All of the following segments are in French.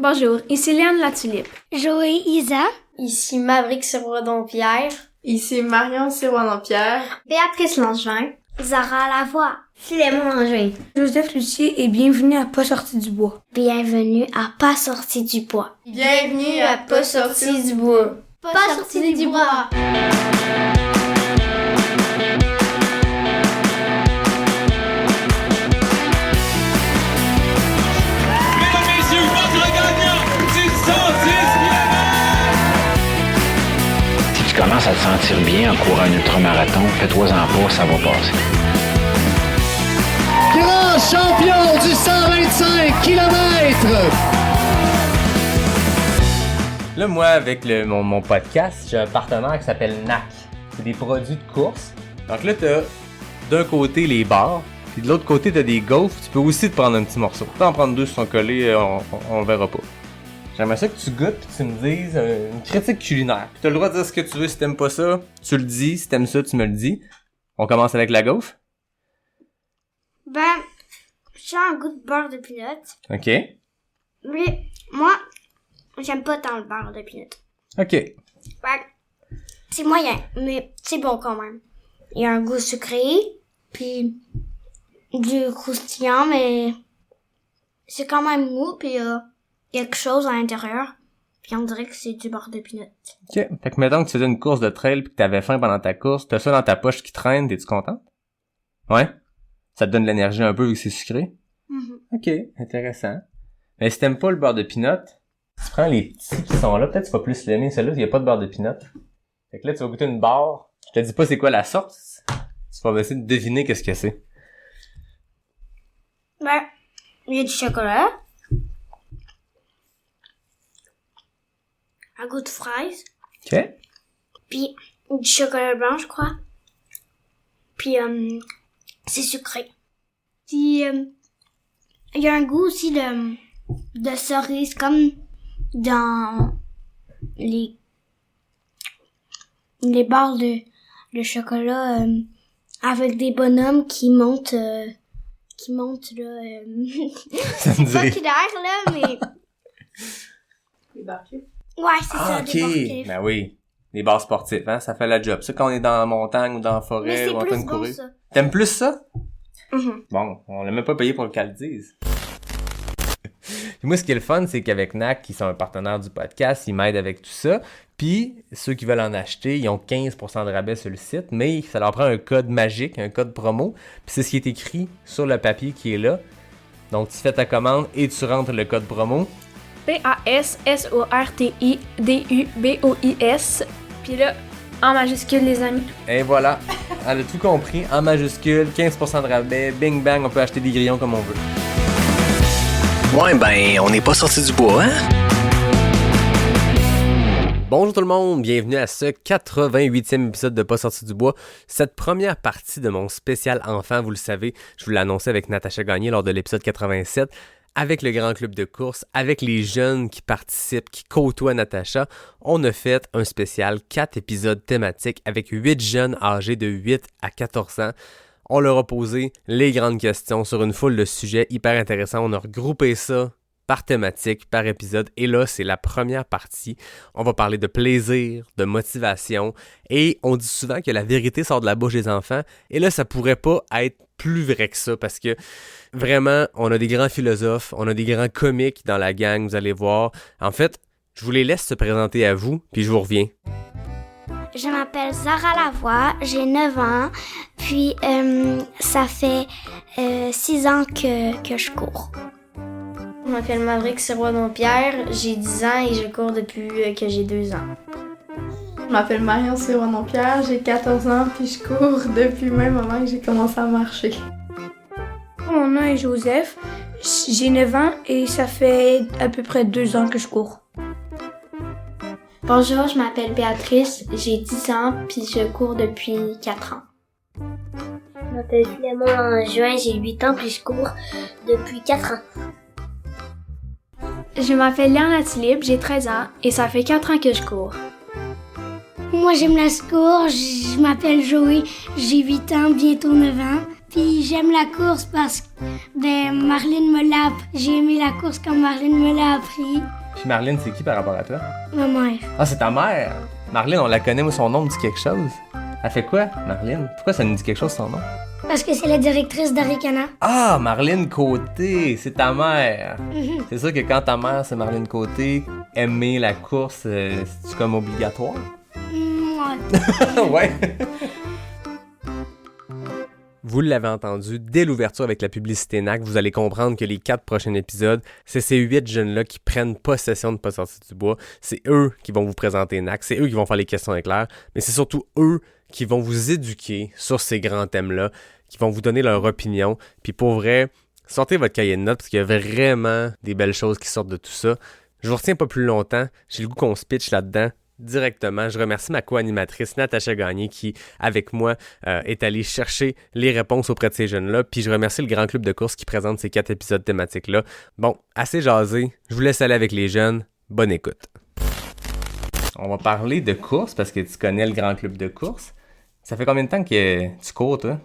Bonjour, ici Léane La Tulipe. Joël Isa. Ici Maverick Sirois-Dompierre. Ici Marion Sirois-Dompierre. Béatrice Langevin. Zara Lavoie. Philémon Langevin. Joseph Lucier et bienvenue à Pas sorti du bois. Bienvenue à Pas sorti du bois. Bienvenue à Pas sorti du bois. Pas sorti du bois. Si tu commences à te sentir bien en courant un ultramarathon, fais-toi-en pas, ça va passer. Grand champion du 125 km! Là, moi, avec mon podcast, j'ai un partenaire qui s'appelle NAC. C'est des produits de course. Donc là, t'as d'un côté les barres, puis de l'autre côté, t'as des gaufres. Tu peux aussi te prendre un petit morceau. Tu peux en prendre deux si sont collés, on le verra pas. J'aimerais ça que tu goûtes pis tu me dises une critique culinaire. Puis t'as le droit de dire ce que tu veux. Si t'aimes pas ça, tu le dis. Si t'aimes ça, tu me le dis. On commence avec la gaufre. Ben, j'ai un goût de beurre de pinot. OK. Mais moi, j'aime pas tant le beurre de pinot. OK. Ben, c'est moyen, mais c'est bon quand même. Il y a un goût sucré, puis du croustillant, mais c'est quand même mou, puis quelque chose à l'intérieur. Puis on dirait que c'est du beurre de pinot. OK. Fait que mettons que tu faisais une course de trail pis que t'avais faim pendant ta course, t'as ça dans ta poche qui traîne, t'es-tu contente? Ouais? Ça te donne de l'énergie un peu vu que c'est sucré? OK, intéressant. Mais si t'aimes pas le beurre de pinot, tu prends les petits qui sont là, peut-être tu vas plus l'aimer, celle-là, il y a pas de beurre de pinot. Fait que là, tu vas goûter une barre. Je te dis pas c'est quoi la sorte. Tu vas essayer de deviner qu'est-ce que c'est. Ben, il y a du chocolat. Un goût de fraise. OK. Puis du chocolat blanc, je crois. Puis c'est sucré. Puis il y a un goût aussi de cerise, comme dans les barres de chocolat avec des bonhommes qui montent là. Ça me C'est pas dit. clair là, mais Les barquets. ouais, c'est ça, des barquets. Ben oui. Les barres sportives, hein, ça fait la job. Ça, quand on est dans la montagne ou dans la Mais forêt c'est ou en train plus de bon courir. ça. T'aimes plus ça? Mhm. Bon, on l'a même pas payé pour le qu'elle le dise. Puis moi, ce qui est le fun, c'est qu'avec NAC, qui sont un partenaire du podcast, ils m'aident avec tout ça. Puis, ceux qui veulent en acheter, ils ont 15% de rabais sur le site, mais ça leur prend un code magique, un code promo. Puis c'est ce qui est écrit sur le papier qui est là. Donc, tu fais ta commande et tu rentres le code promo. PASSORTIDUBOIS. Puis là, en majuscule, les amis. Et voilà, elle a tout compris, en majuscule, 15% de rabais, bing bang, on peut acheter des grillons comme on veut. Ouais, ben, on n'est pas sorti du bois, hein? Bonjour tout le monde, bienvenue à ce 88e épisode de Pas sorti du bois. Cette première partie de mon spécial enfant, vous le savez, je vous l'ai annoncé avec Natacha Gagné lors de l'épisode 87, avec le grand club de course, avec les jeunes qui participent, qui côtoient Natacha, on a fait un spécial 4 épisodes thématiques avec 8 jeunes âgés de 8 à 14 ans. On leur a posé les grandes questions sur une foule de sujets hyper intéressants. On a regroupé ça par thématique, par épisode. Et là, c'est la première partie. On va parler de plaisir, de motivation. Et on dit souvent que la vérité sort de la bouche des enfants. Et là, ça pourrait pas être plus vrai que ça parce que vraiment, on a des grands philosophes, on a des grands comiques dans la gang, vous allez voir. En fait, je vous les laisse se présenter à vous, puis je vous reviens. Je m'appelle Zara Lavoie, j'ai 9 ans, puis ça fait 6 ans que je cours. Je m'appelle Maverick Sirois-Dompierre, j'ai 10 ans et je cours depuis que j'ai 2 ans. Je m'appelle Marion Sirois-Dompierre, j'ai 14 ans puis je cours depuis le même moment que j'ai commencé à marcher. Mon nom est Joseph, j'ai 9 ans et ça fait à peu près 2 ans que je cours. Bonjour, je m'appelle Béatrice, j'ai 10 ans puis je cours depuis 4 ans. Je m'appelle Philémon Langevin, j'ai 8 ans puis je cours depuis 4 ans. Je m'appelle Léane La Tulipe, j'ai 13 ans et ça fait 4 ans que je cours. Moi, j'aime la course, je m'appelle Joël, j'ai 8 ans, bientôt 9 ans. Puis j'aime la course parce que j'ai aimé la course quand Marlène me l'a appris. Puis Marlène, c'est qui par rapport à toi? Ma mère. Ah, c'est ta mère! Marlène, on la connaît, moi, son nom me dit quelque chose. Elle fait quoi, Marlène? Pourquoi ça nous dit quelque chose, son nom? Parce que c'est la directrice d'Aricana. Ah, Marlène Côté, c'est ta mère. C'est sûr que quand ta mère, c'est Marlène Côté, aimer la course, c'est comme obligatoire? Ouais. Ouais. Vous l'avez entendu, dès l'ouverture avec la publicité NAC, vous allez comprendre que les 4 prochains épisodes, c'est ces 8 jeunes-là qui prennent possession de Pas sorti du bois. C'est eux qui vont vous présenter NAC, c'est eux qui vont faire les questions éclairs, mais c'est surtout eux qui vont vous éduquer sur ces grands thèmes-là, qui vont vous donner leur opinion. Puis pour vrai, sortez votre cahier de notes parce qu'il y a vraiment des belles choses qui sortent de tout ça. Je vous retiens pas plus longtemps, j'ai le goût qu'on se pitche là-dedans directement. Je remercie ma co-animatrice Natacha Gagné qui, avec moi, est allée chercher les réponses auprès de ces jeunes-là. Puis je remercie le Grand Club de course qui présente ces 4 épisodes thématiques-là. Bon, assez jasé, je vous laisse aller avec les jeunes. Bonne écoute. On va parler de course parce que tu connais le Grand Club de course. Ça fait combien de temps que tu cours, toi?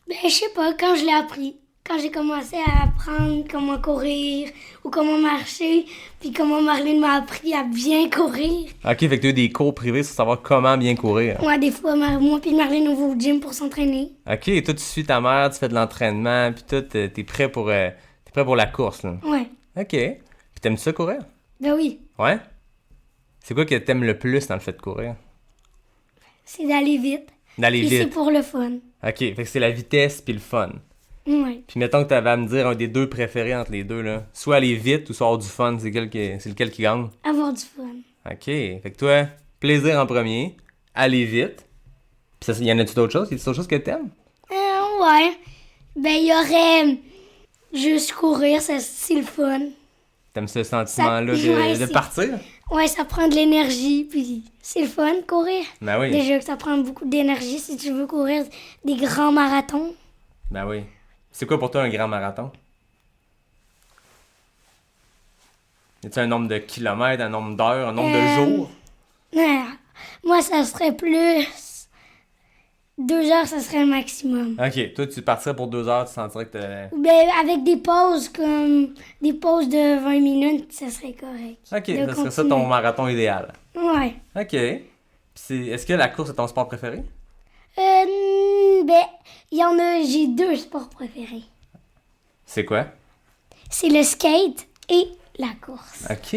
Ben, je sais pas, quand je l'ai appris. Quand j'ai commencé à apprendre comment courir ou comment marcher, puis comment Marlène m'a appris à bien courir. Ok, fait que tu as eu des cours privés sur savoir comment bien courir. Ouais, des fois, moi puis Marlène, on va au gym pour s'entraîner. Ok, et toi, tu suis ta mère, tu fais de l'entraînement, puis toi, t'es prêt pour la course, là. Ouais. Ok. Puis t'aimes ça courir? Ben oui, Ouais? C'est quoi que t'aimes le plus dans le fait de courir? c'est d'aller vite. D'aller Puis c'est vite. pour le fun. Ok, fait que c'est la vitesse puis le fun. Ouais. Puis mettons que t'avais à me dire un des deux préférés entre les deux, là. Soit aller vite ou soit avoir du fun, c'est lequel qui gagne? Avoir du fun. Ok, fait que toi, plaisir en premier, aller vite. Puis y en a-tu d'autres choses? Y a-tu d'autres choses que t'aimes? Ouais. Ben, il y aurait juste courir, c'est le fun. T'aimes ce sentiment-là Ouais, de c'est- partir? Ouais, ça prend de l'énergie, puis c'est le fun, courir. Ben oui. Déjà que ça prend beaucoup d'énergie si tu veux courir des grands marathons. Ben oui. C'est quoi pour toi un grand marathon? Y a-tu un nombre de kilomètres, un nombre d'heures, un nombre de jours? Ouais. Moi, ça serait plus... 2 heures, ça serait le maximum. Ok, toi tu partirais pour 2 heures, tu sentirais que t'as... Ben, avec des pauses comme... Des pauses de 20 minutes, ça serait correct. Ok, De ça serait ça continuer. ton marathon idéal. Ouais. Ok. Puis est-ce que la course est ton sport préféré? Ben, il y en a... J'ai 2 sports préférés. C'est quoi? C'est le skate et la course. Ok.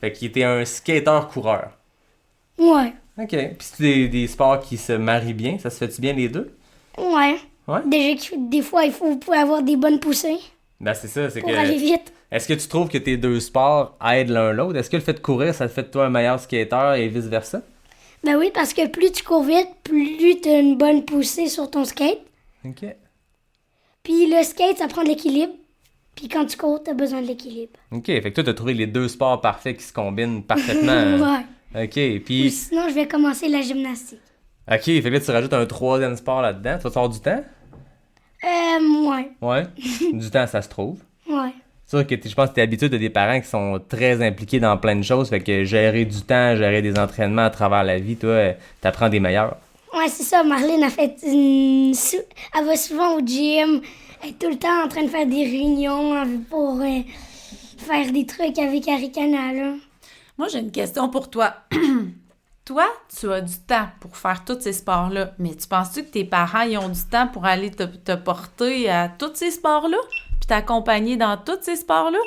Fait qu'il était un skater-coureur. Ouais. Ok. Puis c'est des sports qui se marient bien, ça se fait-tu bien les deux? Ouais. Ouais? Déjà que des fois, il faut avoir des bonnes poussées Ben c'est ça, c'est pour aller que... vite. Est-ce que tu trouves que tes deux sports aident l'un l'autre? Est-ce que le fait de courir, ça te fait de toi un meilleur skater et vice-versa? Ben oui, parce que plus tu cours vite, plus tu as une bonne poussée sur ton skate. Ok. Puis le skate, ça prend de l'équilibre. Puis quand tu cours, t'as besoin de l'équilibre. Ok, fait que toi, t'as trouvé les deux sports parfaits qui se combinent parfaitement. Ouais. Ok, Ou puis... sinon, je vais commencer la gymnastique. Ok, fait que là, tu rajoutes un troisième sport là-dedans. Tu vas te faire du temps? Ouais. Ouais. Du temps, ça se trouve. Ouais. C'est sûr que je pense que t'es habitué de des parents qui sont très impliqués dans plein de choses. Fait que gérer du temps, gérer des entraînements à travers la vie, toi, t'apprends des meilleurs. Ouais, c'est ça. Marlène a fait elle va souvent au gym. Elle est tout le temps en train de faire des réunions pour faire des trucs avec Aricana, là. Moi, j'ai une question pour toi. Toi, tu as du temps pour faire tous ces sports-là, mais tu penses-tu que tes parents ils ont du temps pour aller te porter à tous ces sports-là, puis t'accompagner dans tous ces sports-là?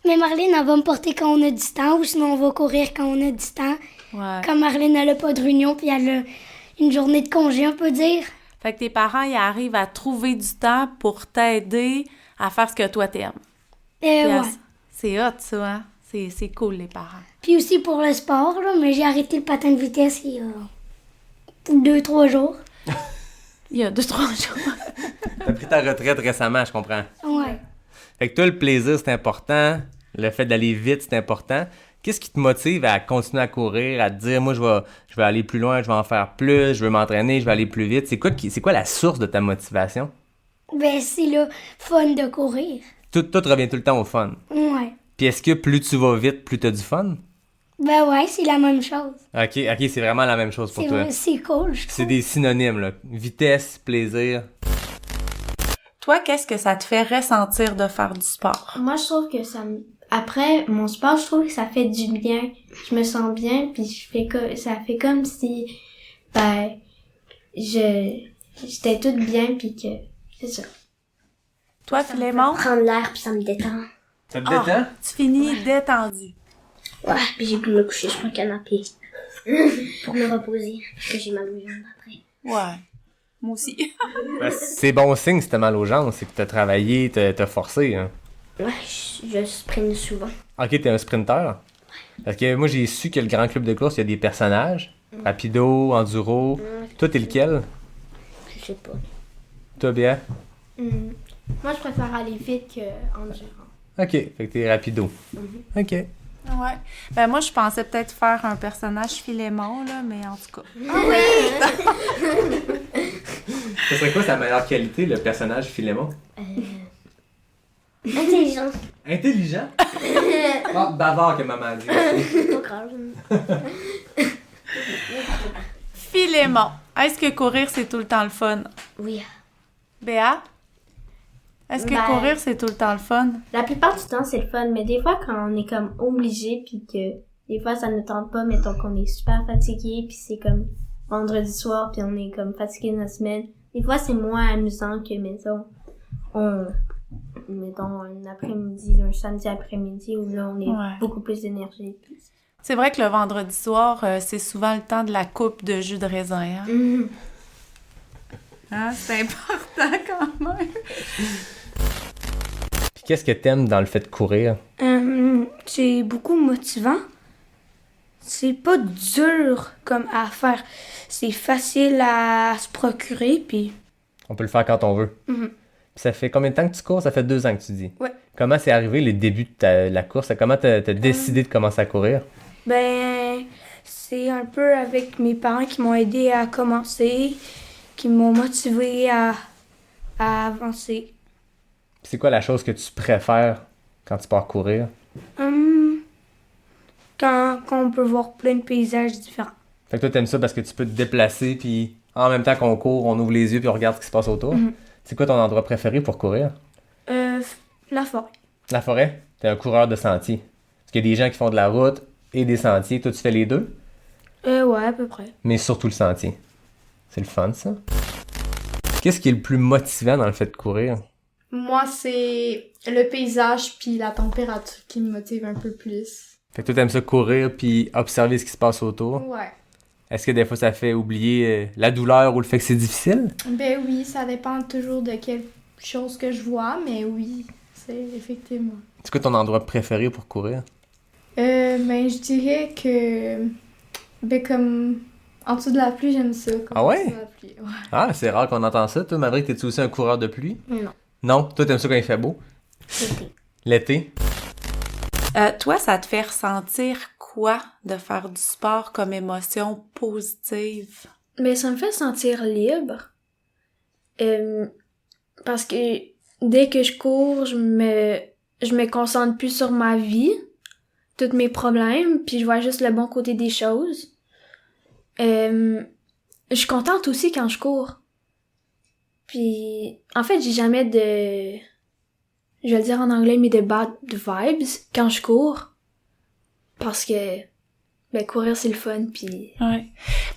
Mais Marlène, elle va me porter quand on a du temps, ou sinon on va courir quand on a du temps. Ouais. Quand Marlène, elle a pas de réunion, puis elle a une journée de congé, on peut dire. Fait que tes parents, ils arrivent à trouver du temps pour t'aider à faire ce que toi t'aimes. Puis Ouais. C'est hot, ça, hein? C'est cool, les parents. Puis aussi pour le sport, là, mais j'ai arrêté le patin de vitesse il y a 2-3 jours. Il y a 2-3 jours. T'as pris ta retraite récemment, je comprends. Ouais. Fait que toi, le plaisir, c'est important. Le fait d'aller vite, c'est important. Qu'est-ce qui te motive à continuer à courir, à te dire, moi, je vais aller plus loin, je vais en faire plus, je veux m'entraîner, je vais aller plus vite? C'est quoi la source de ta motivation? Ben, c'est le fun de courir. Tout revient tout le temps au fun. Ouais. Puis est-ce que plus tu vas vite, plus t'as du fun? Ben ouais, c'est la même chose. Ok, c'est vraiment la même chose pour toi. C'est cool, je C'est trouve. des synonymes, là. Vitesse, plaisir. Toi, qu'est-ce que ça te fait ressentir de faire du sport? Moi, je trouve que après mon sport, je trouve que ça fait du bien. Je me sens bien, puis ça fait comme si, j'étais toute bien, puis que, c'est ça. Toi, Philémon? Prendre l'air puis ça me détend. Ça te détend? Tu finis détendu. Ouais, puis j'ai pu me coucher sur un canapé. Pour me reposer. Parce que j'ai mal aux jambes après. Ouais. Moi aussi. Ben, c'est bon signe si t'as mal aux jambes, c'est que t'as travaillé, t'as forcé. Hein. Ouais, je sprint souvent. Ok, t'es un sprinter? Parce que moi, j'ai su que le grand club de course, il y a des personnages. Rapido, enduro. Toi, t'es lequel? Je sais pas. Toi, bien? Moi, je préfère aller vite qu'endurant. Ok, fait que t'es rapido. Ok. Ouais. Ben moi, je pensais peut-être faire un personnage Philémon, là, mais en tout cas. Ce serait quoi sa meilleure qualité, le personnage Philémon? Intelligent. Intelligent? Ah, bavard que maman a dit. Pas grave. Philémon, est-ce que courir, c'est tout le temps le fun? Oui. Béa? Est-ce que courir, c'est tout le temps le fun? La plupart du temps, c'est le fun, mais des fois, quand on est comme obligé, puis que des fois, ça ne tente pas, mettons qu'on est super fatigué, puis c'est comme vendredi soir, puis on est comme fatigué de la semaine. Des fois, c'est moins amusant que, mettons, un après-midi, un samedi après-midi, où là, on est beaucoup plus d'énergie. C'est vrai que le vendredi soir, c'est souvent le temps de la coupe de jus de raisin, hein? Hein, c'est important quand même. Puis qu'est-ce que t'aimes dans le fait de courir? C'est beaucoup motivant. C'est pas dur comme à faire. C'est facile à se procurer, puis... On peut le faire quand on veut. Puis ça fait combien de temps que tu cours? Ça fait 2 ans que tu dis. Ouais. Comment c'est arrivé les débuts de la course? Comment t'as décidé de commencer à courir? Ben, c'est un peu avec mes parents qui m'ont aidé à commencer, qui m'ont motivé à avancer. C'est quoi la chose que tu préfères quand tu pars courir? Quand on peut voir plein de paysages différents. Fait que toi, t'aimes ça parce que tu peux te déplacer, puis en même temps qu'on court, on ouvre les yeux, puis on regarde ce qui se passe autour. C'est quoi ton endroit préféré pour courir? La forêt. La forêt? T'es un coureur de sentiers. Parce qu'il y a des gens qui font de la route et des sentiers. Toi, tu fais les deux? Ouais, à peu près. Mais surtout le sentier. C'est le fun, ça. Qu'est-ce qui est le plus motivant dans le fait de courir? Moi, c'est le paysage puis la température qui me motive un peu plus. Fait que toi, t'aimes ça courir puis observer ce qui se passe autour? Ouais. Est-ce que des fois, ça fait oublier la douleur ou le fait que c'est difficile? Ben oui, ça dépend toujours de quelque chose que je vois, mais oui, c'est effectivement. C'est quoi ton endroit préféré pour courir? Ben, je dirais que... Ben, comme... En dessous de la pluie, j'aime ça. Ah ouais? En dessous de la pluie, ouais. Ah, c'est rare qu'on entend ça. Toi, Maverick, t'es-tu aussi un coureur de pluie? Non. Non? Toi, t'aimes ça quand il fait beau? L'été. L'été? Toi, ça te fait ressentir quoi de faire du sport comme émotion positive? Mais ça me fait sentir libre. Parce que dès que je cours, je me concentre plus sur ma vie, tous mes problèmes, puis je vois juste le bon côté des choses. Je suis contente aussi quand je cours. Puis, en fait, j'ai jamais je vais le dire en anglais, mais de bad vibes quand je cours. Parce que, ben, courir, c'est le fun, puis... Ouais.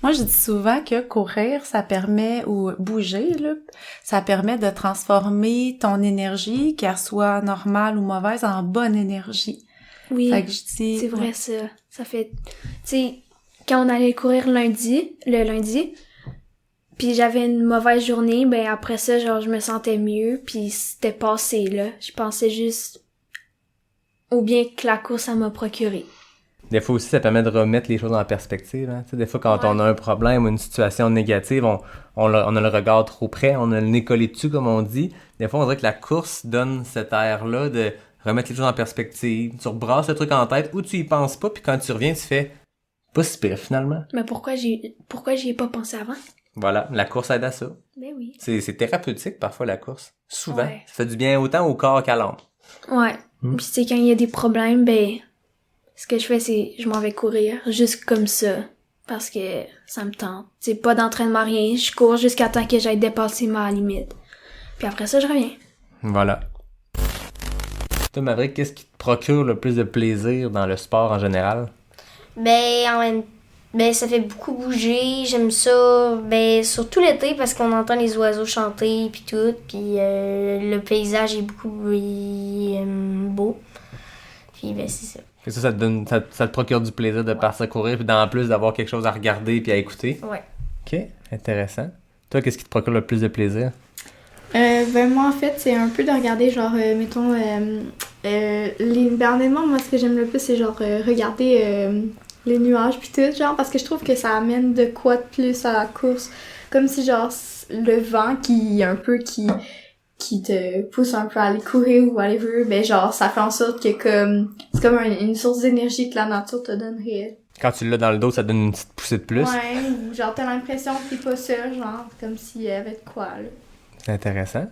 Moi, je dis souvent que courir, ça permet, ou bouger, là, ça permet de transformer ton énergie, qu'elle soit normale ou mauvaise, en bonne énergie. Oui, fait que je dis, c'est vrai, ça. Ça fait... Tu sais, quand on allait courir le lundi, puis j'avais une mauvaise journée, ben après ça, genre, je me sentais mieux, puis c'était passé, là. Je pensais juste au bien que la course, ça m'a procuré. Des fois aussi, ça permet de remettre les choses en perspective. Hein? Tu sais, des fois, quand on a un problème ou une situation négative, on a le regard trop près, on a le nez collé dessus, comme on dit. Des fois, on dirait que la course donne cet air-là de remettre les choses en perspective. Tu rebrasses le truc en tête ou tu y penses pas, puis quand tu reviens, tu fais pas si pire, finalement. Mais pourquoi j'y ai pas pensé avant? Voilà, la course aide à ça. Ben oui. C'est thérapeutique, parfois, la course. Souvent. Ouais. Ça fait du bien autant au corps qu'à l'âme. Ouais. Puis tu sais, quand il y a des problèmes, ben... Ce que je fais, c'est je m'en vais courir, juste comme ça, parce que ça me tente. C'est pas d'entraînement, rien. Je cours jusqu'à temps que j'aille dépasser ma limite. Puis après ça, je reviens. Voilà. Toi, Maverick, qu'est-ce qui te procure le plus de plaisir dans le sport en général? Ça fait beaucoup bouger, j'aime ça, surtout l'été parce qu'on entend les oiseaux chanter puis tout, puis le paysage est beaucoup beau. Puis c'est ça. Et ça te procure du plaisir de partir courir, puis en plus d'avoir quelque chose à regarder puis à écouter? Ouais. OK, intéressant. Toi, qu'est-ce qui te procure le plus de plaisir? Moi, en fait, c'est un peu de regarder, genre, mettons, honnêtement, moi, ce que j'aime le plus, c'est genre regarder les nuages puis tout, genre, parce que je trouve que ça amène de quoi de plus à la course. Comme si, genre, le vent qui te pousse un peu à aller courir ou whatever, genre, ça fait en sorte que c'est comme une source d'énergie que la nature te donne réelle. Quand tu l'as dans le dos, ça donne une petite poussée de plus? Ouais, ou genre, t'as l'impression que t'es pas seul, genre, comme s'il y avait de quoi, là. C'est intéressant.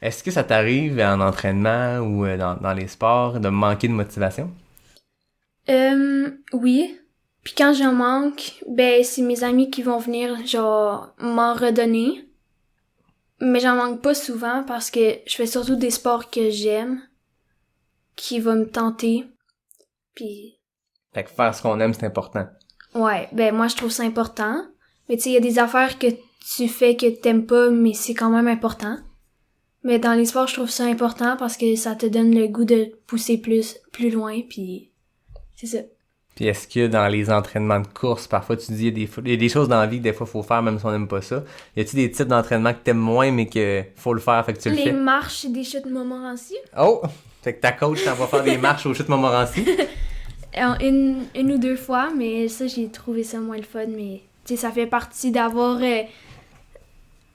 Est-ce que ça t'arrive en entraînement ou dans les sports de manquer de motivation? Oui. Puis quand j'en manque, c'est mes amis qui vont venir, genre, m'en redonner. Mais j'en manque pas souvent parce que je fais surtout des sports que j'aime, qui vont me tenter. Puis... Fait que faire ce qu'on aime, c'est important. Ouais, moi je trouve ça important. Mais tu sais, il y a des affaires que tu fais que t'aimes pas, mais c'est quand même important. Mais dans les sports, je trouve ça important parce que ça te donne le goût de pousser plus loin, puis c'est ça. Puis est-ce que dans les entraînements de course, parfois tu dis il y a des choses dans la vie que des fois faut faire même si on n'aime pas ça. Y a-t-il des types d'entraînement que t'aimes moins mais que faut le faire, fait que tu le fais? Les marches et des chutes Montmorency. Oh! Fait que ta coach t'envoie faire des marches aux chutes Montmorency? Une ou deux fois, mais ça, j'ai trouvé ça moins le fun, mais tu sais, ça fait partie d'avoir...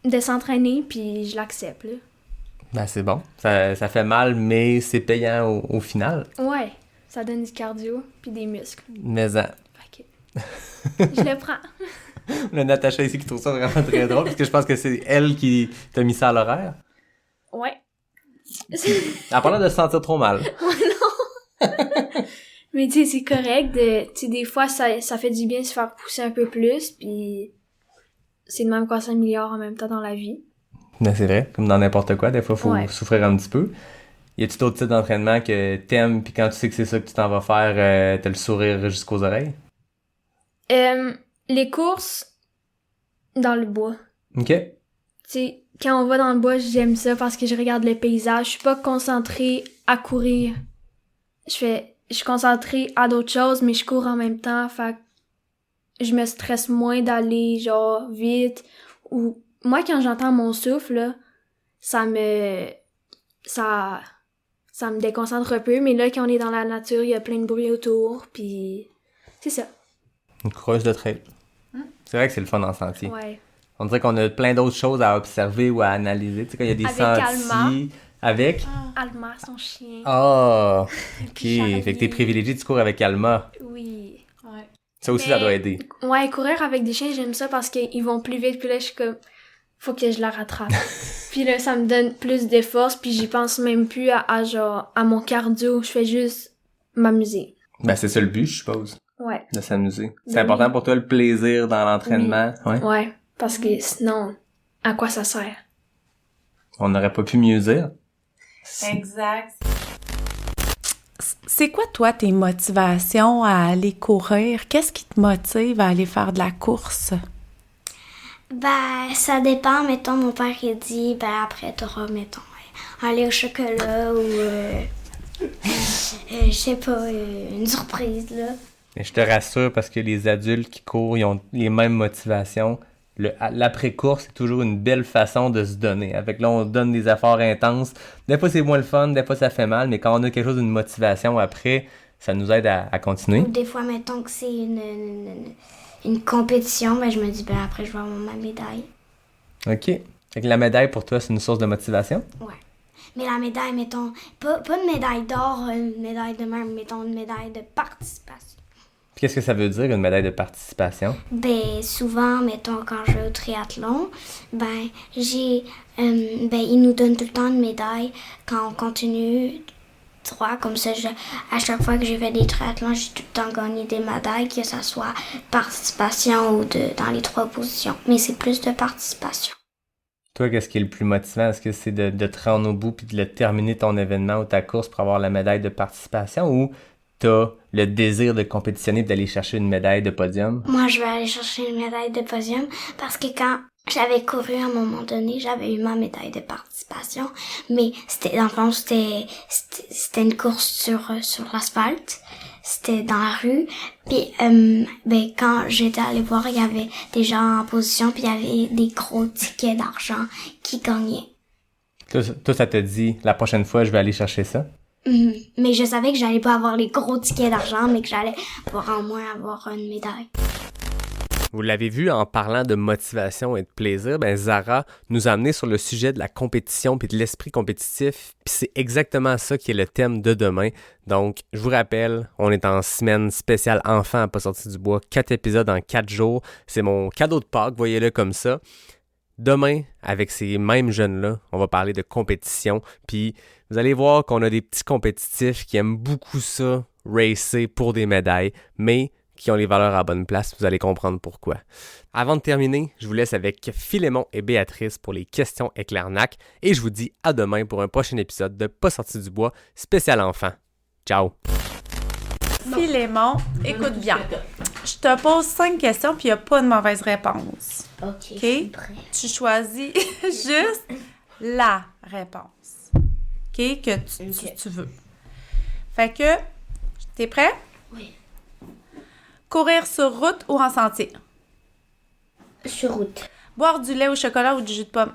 de s'entraîner, puis je l'accepte, là. Ben c'est bon. Ça fait mal, mais c'est payant au final. Ouais, ça donne du cardio, puis des muscles. Mais en... Fait que je le prends. Le Natacha ici qui trouve ça vraiment très drôle, parce que je pense que c'est elle qui t'a mis ça à l'horaire. Ouais. En parlant de se sentir trop mal. Oh non! Mais tu sais, c'est correct de... Tu sais, des fois, ça fait du bien de se faire pousser un peu plus, puis c'est de même qu'on s'améliore en même temps dans la vie. Ben c'est vrai, comme dans n'importe quoi, des fois, faut souffrir un petit peu. Y a-t-il d'autres types d'entraînement que t'aimes, puis quand tu sais que c'est ça que tu t'en vas faire, t'as le sourire jusqu'aux oreilles? Les courses dans le bois. OK. Tu sais, quand on va dans le bois, j'aime ça parce que je regarde le paysage. Je suis pas concentrée à courir. Je suis concentrée à d'autres choses, mais je cours en même temps. Fait que je me stresse moins d'aller, genre, vite. Ou moi, quand j'entends mon souffle, là, ça me déconcentre un peu. Mais là, quand on est dans la nature, il y a plein de bruit autour. Puis c'est ça. Une coureuse de trail. C'est vrai que c'est le fun en sentier. Ouais. On dirait qu'on a plein d'autres choses à observer ou à analyser. Tu sais, quand il y a des sentiers... Avec? Alma, son chien. Ah! OK. Fait que t'es privilégié, tu cours avec Alma. Oui. Ouais. Ça aussi, ça doit aider. Ouais, courir avec des chiens, j'aime ça parce qu'ils vont plus vite. Puis là, je suis comme... Faut que je la rattrape. Puis là, ça me donne plus de force. Puis j'y pense même plus à mon cardio. Je fais juste m'amuser. Ben, c'est ça le but, je suppose. Ouais. De s'amuser. C'est important pour toi, le plaisir dans l'entraînement. Oui. Ouais. Ouais. Parce que sinon, à quoi ça sert? On n'aurait pas pu mieux dire. Exact. C'est quoi, toi, tes motivations à aller courir? Qu'est-ce qui te motive à aller faire de la course? Ça dépend. Mettons, mon père, il dit, après, t'auras, mettons, aller au chocolat ou, je sais pas, une surprise, là. Et je te rassure, parce que les adultes qui courent, ils ont les mêmes motivations. L'après-course, c'est toujours une belle façon de se donner. Avec là, on donne des efforts intenses. Des fois, c'est moins le fun, des fois, ça fait mal, mais quand on a quelque chose d'une motivation après, ça nous aide à continuer. Ou des fois, mettons que c'est une compétition, je me dis, après, je vais avoir ma médaille. OK. Fait que la médaille, pour toi, c'est une source de motivation? Ouais. Mais la médaille, mettons, pas une médaille d'or, une médaille de même, mettons, une médaille de participation. Puis qu'est-ce que ça veut dire, une médaille de participation? Souvent, mettons, quand je vais au triathlon, ils nous donnent tout le temps une médaille quand on continue 3. Comme ça, à chaque fois que j'ai fait des triathlons, j'ai tout le temps gagné des médailles, que ça soit participation ou dans les 3 positions. Mais c'est plus de participation. Toi, qu'est-ce qui est le plus motivant? Est-ce que c'est de te rendre au bout puis de terminer ton événement ou ta course pour avoir la médaille de participation ou t'as le désir de compétitionner et d'aller chercher une médaille de podium? Moi, je vais aller chercher une médaille de podium parce que quand j'avais couru à un moment donné, j'avais eu ma médaille de participation, mais c'était dans le fond, c'était une course sur l'asphalte. C'était dans la rue. Puis quand j'étais allée voir, il y avait des gens en position, puis il y avait des gros tickets d'argent qui gagnaient. Toi, ça te dit, la prochaine fois, je vais aller chercher ça? Mais je savais que j'allais pas avoir les gros tickets d'argent, mais que j'allais pouvoir au moins avoir une médaille. Vous l'avez vu en parlant de motivation et de plaisir, Zara nous a amené sur le sujet de la compétition puis de l'esprit compétitif, puis c'est exactement ça qui est le thème de demain. Donc, je vous rappelle, on est en semaine spéciale enfant à Pas sorti du bois, 4 épisodes en 4 jours. C'est mon cadeau de Pâques, voyez-le comme ça. Demain, avec ces mêmes jeunes-là, on va parler de compétition, puis vous allez voir qu'on a des petits compétitifs qui aiment beaucoup ça, racer pour des médailles, mais qui ont les valeurs à la bonne place, vous allez comprendre pourquoi. Avant de terminer, je vous laisse avec Philémon et Béatrice pour les questions éclairnac et je vous dis à demain pour un prochain épisode de Pas sorti du bois spécial enfant. Ciao! Philémon, écoute bien. Je te pose 5 questions puis il n'y a pas de mauvaise réponse. OK, OK? je suis prêt. Tu choisis juste la réponse. OK? Que tu veux. Fait que, t'es prêt? Oui. Courir sur route ou en sentier? Sur route. Boire du lait au chocolat ou du jus de pomme?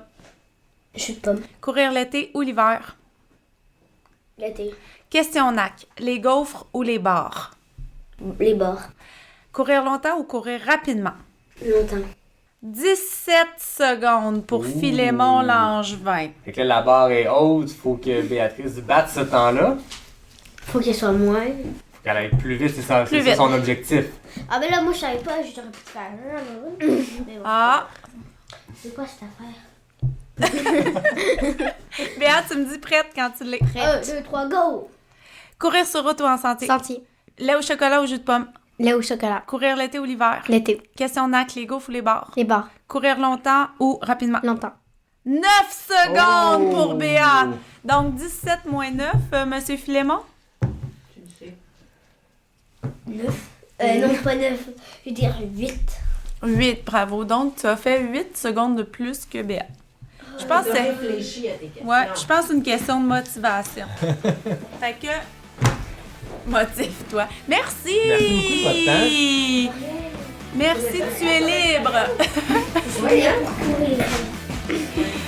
Jus de pomme. Courir l'été ou l'hiver? L'été. Question NAC. Les gaufres ou les bars? Les bords. Courir longtemps ou courir rapidement? Longtemps. 17 secondes pour Philémon Langevin. Fait que là, la barre est haute, faut que Béatrice batte ce temps-là. Faut qu'il soit moins. Faut qu'elle aille plus vite, c'est ça vite. son objectif. Ah ben là, moi, je savais pas, j'aurais pu faire un. Mais bon. Ah! C'est quoi cette affaire? Béat, tu me dis prête quand tu l'es. 1, 2, 3, go! Courir sur route ou en sentier? Sentier. Lait au chocolat ou jus de pomme? Lait au chocolat. Courir l'été ou l'hiver? L'été. Question NAC, les gaufres ou les bars? Les bars. Courir longtemps ou rapidement? Longtemps. 9 secondes pour Béat. Donc 17 moins 9, Monsieur Philémon? 9. Non, pas 9. Je veux dire 8. 8, bravo. Donc tu as fait 8 secondes de plus que Béat. Je pense que c'est... Ouais, je pense que c'est une question de motivation. Fait que... Motive-toi. Merci! Merci beaucoup de votre temps. Merci, tu es libre! Je vais bien courir.